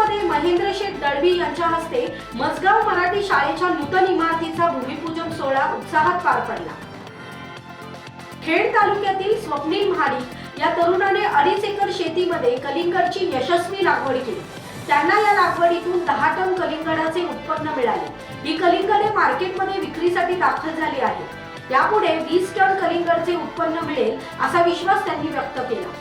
मध्ये महेंद्र शेठ दळवी यांच्या हस्ते मसगाव मराठी शाळेच्या नूतन इमारतीचा भूमिपूजन सोहळा उत्साहात पार पडला। खेड तालुक्यातील स्वप्नील महाडिक या तरुणाने 2.5 एकर शेतीमध्ये कलिंगडची यशस्वी लागवड केली। त्यांना या लागवडीतून 10 टन कलिंगडाचे उत्पन्न मिळाले। ही कलिंगडे मार्केटमध्ये विक्रीसाठी दाखल झाली आहेत। यापुढे 20 टन कलिंगडचे उत्पन्न मिळेल असा विश्वास त्यांनी व्यक्त केला।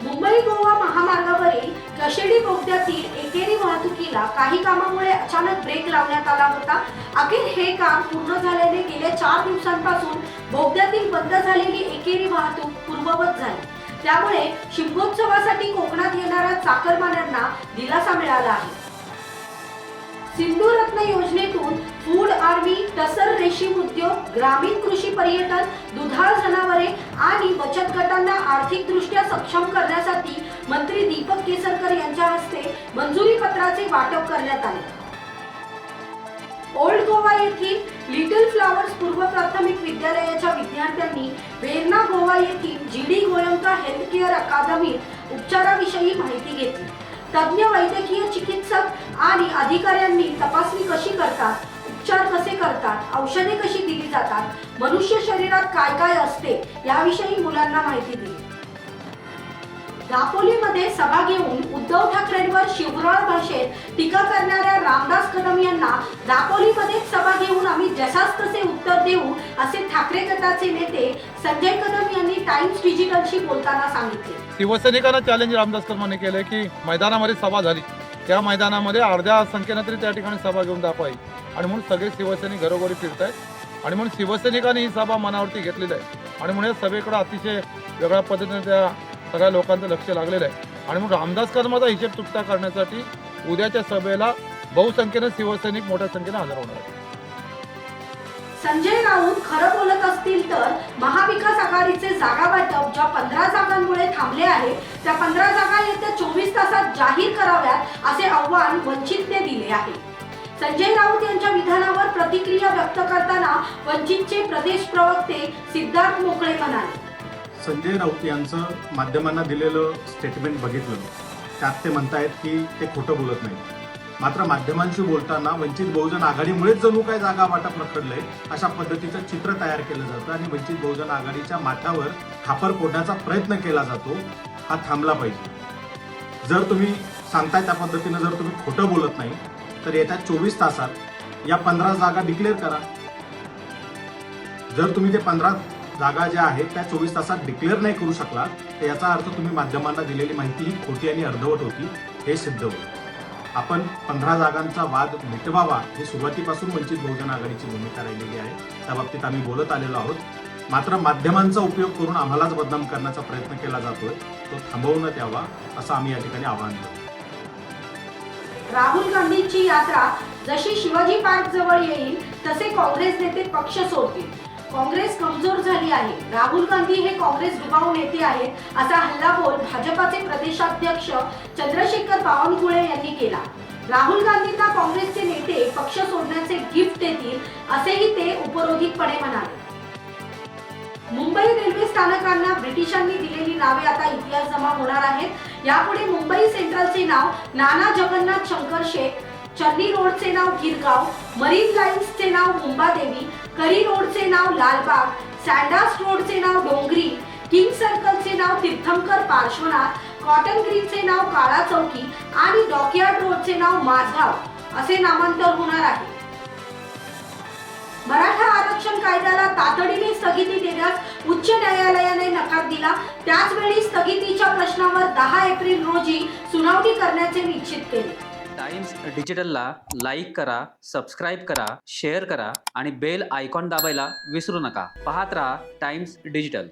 मुंबई गोवा महामार्गावरील कशेडी बोगद्यातील एकेरी वाहतुकीला काही कामामुळे अचानक ब्रेक लावण्यात आला होता। अखेर हे काम पूर्ण झाल्याने गेल्या 4 दिवसांपासून बोगद्यातील बंद झालेली एकेरी वाहतूक पूर्ववत झाली। त्यामुळे शिमगोत्सवासाठी कोकणात येणाऱ्या चाकरमान्यांना दिलासा मिळाला आहे। सिंधू रत्न योजनेतून फूड आर्मी, टसर रेशीम उद्योग, ग्रामीण कृषी पर्यटन, दुधाळ जनावरे आणि बचत गटांना आर्थिकदृष्ट्या सक्षम करण्यासाठी मंत्री दीपक केसरकर यांच्या हस्ते मंजुरी पत्राचे वाटप करण्यात आले। ओल्ड गोवा येथील लिटिल फ्लॉवर्स पूर्व प्राथमिक विद्यालयाच्या विद्यार्थ्यांनी वेर्ना गोवा येथील जीडी गोयंका हेल्थ केअर अकादमीत उपचाराविषयी माहिती घेतली। तज्ञ वैद्यकीय चिकित्सक आणि अधिकाऱ्यांनी तपासणी कशी करतात, उपचार कसे करतात, औषधे कशी दिली जातात, मनुष्य शरीरात काय काय असते याविषयी मुलांना माहिती दिली। दापोलीमध्ये सभा घेऊन उद्धव ठाकरेंवर शिवराळ भाषेत टीका करणाऱ्या रामदास कदम यांना दापोलीमध्ये सभा घेऊन आम्ही जसास तसे उत्तर देऊ असे ठाकरे गटाचे नेते संजय कदम यांनी टाइम्स डिजिटलशी बोलताना सांगितले। शिवसैनिकांना चॅलेंज रामदास कदमांनी केले की मैदानामध्ये सभा झाली, त्या मैदानामध्ये अर्ध्या संख्येने तरी त्या ठिकाणी सभा घेऊन दाखवावी आणि म्हणून सगळे शिवसैनिक घरोघरी फिरत आहेत आणि म्हणून शिवसैनिकांनी ही सभा मनावरती घेतलेली आहे आणि म्हणून सभेकडे अतिशय वेगळ्या पद्धतीने त्या सगळ्या लोकांचं लक्ष लागलेलं आहे आणि म्हणून रामदास कदमाचा हिशेब चुकता करण्यासाठी उद्याच्या सभेला बहुसंख्येने शिवसैनिक मोठ्या संख्येने हजर होणार आहेत। संजय राऊत खरं बोलत असतील तर महाविकास आघाडीचे जागा वाटप ज्या 15 जागांमुळे थांबले आहे त्या 15 जागा येत्या 24 तासात जाहीर कराव्यात असे आव्हान वंचितने दिले आहे। संजय राऊत यांच्या विधानावर प्रतिक्रिया व्यक्त करताना वंचितचे प्रदेश प्रवक्ते सिद्धार्थ मोकळे म्हणाले, संजय राऊत यांचं माध्यमांना दिलेलं स्टेटमेंट बघितलं, त्यात ते म्हणतायत की ते खोटं बोलत नाही। मात्र माध्यमांशी बोलताना वंचित बहुजन आघाडीमुळेच जणू काय जागा वाटप रखडलंय अशा पद्धतीचं चित्र तयार केलं जातं आणि वंचित बहुजन आघाडीच्या माथ्यावर खापर फोडण्याचा प्रयत्न केला जातो। हा थांबला पाहिजे। जर तुम्ही सांगताय त्या पद्धतीनं जर तुम्ही खोटं बोलत नाही तर येत्या 24 तासात या 15 जागा डिक्लेअर करा। जर तुम्ही ते 15 जागा ज्या आहेत त्या 24 तासात डिक्लेअर नाही करू शकला तर याचा अर्थ तुम्ही माध्यमांना दिलेली माहिती ही खोटी आणि अर्धवट होती हे सिद्ध होईल। आपण 15 जागांचा वाद मिटवावा ही सुरुवातीपासून वंचित बहुजन आघाडीची भूमिका राहिलेली आहे। त्या बाबतीत आम्ही बोलत आलेलो आहोत। मात्र माध्यमांचा उपयोग करून आम्हालाच बदनाम करण्याचा प्रयत्न केला जातोय, तो थांबवण्यात यावा असं आम्ही या ठिकाणी आवाहन करतो। राहुल गांधींची यात्रा जशी शिवाजी पार्क जवळ येईल तसे काँग्रेस नेते पक्ष सोडतील। काँग्रेस कमजोर झाली आहे, राहुल गांधी हे काँग्रेस डुबाऊ नेते आहेत असा हल्लाबोल भाजपाचे प्रदेशाध्यक्ष चंद्रशेखर बावनकुळे यांनी केला। राहुल गांधींना काँग्रेसचे नेते पक्ष सोडण्याचे गिफ्ट देतील असेही ते उपरोधिकपणे म्हणाले। मुंबई रेल्वे स्थानकांना ब्रिटिशांनी दिलेली नावे आता इतिहास जमा होणार आहेत। यापुढे मुंबई सेंट्रलचे नाव नाना जगन्नाथ शंकर शेख, चर्नी रोडचे नाव गिरगाव, मरीन लाईन्सचे नाव मुंबादेवी, करी रोडचे नाव लालबाग, सँडास रोडचे नाव डोंगरी, किंग सर्कलचे नाव तीर्थंकर पार्श्वनाथ, कॉटन ग्रीनचे नाव काळा चौकी आणि डॉकयार्ड रोडचे नाव माझगाव असे नामांतर होणार आहे। मराठा आरक्षण कायद्याला तातडीने स्थगिती देण्यास उच्च न्यायालयाने नकार दिला। त्याचवेळी स्थगितीच्या प्रश्नावर 10 एप्रिल रोजी सुनावणी करण्याचे निश्चित केले। टाइम्स डिजिटलला लाईक करा, सबस्क्राईब करा, शेअर करा आणि बेल आयकॉन दाबायला विसरू नका। पाहत रहा टाइम्स डिजिटल।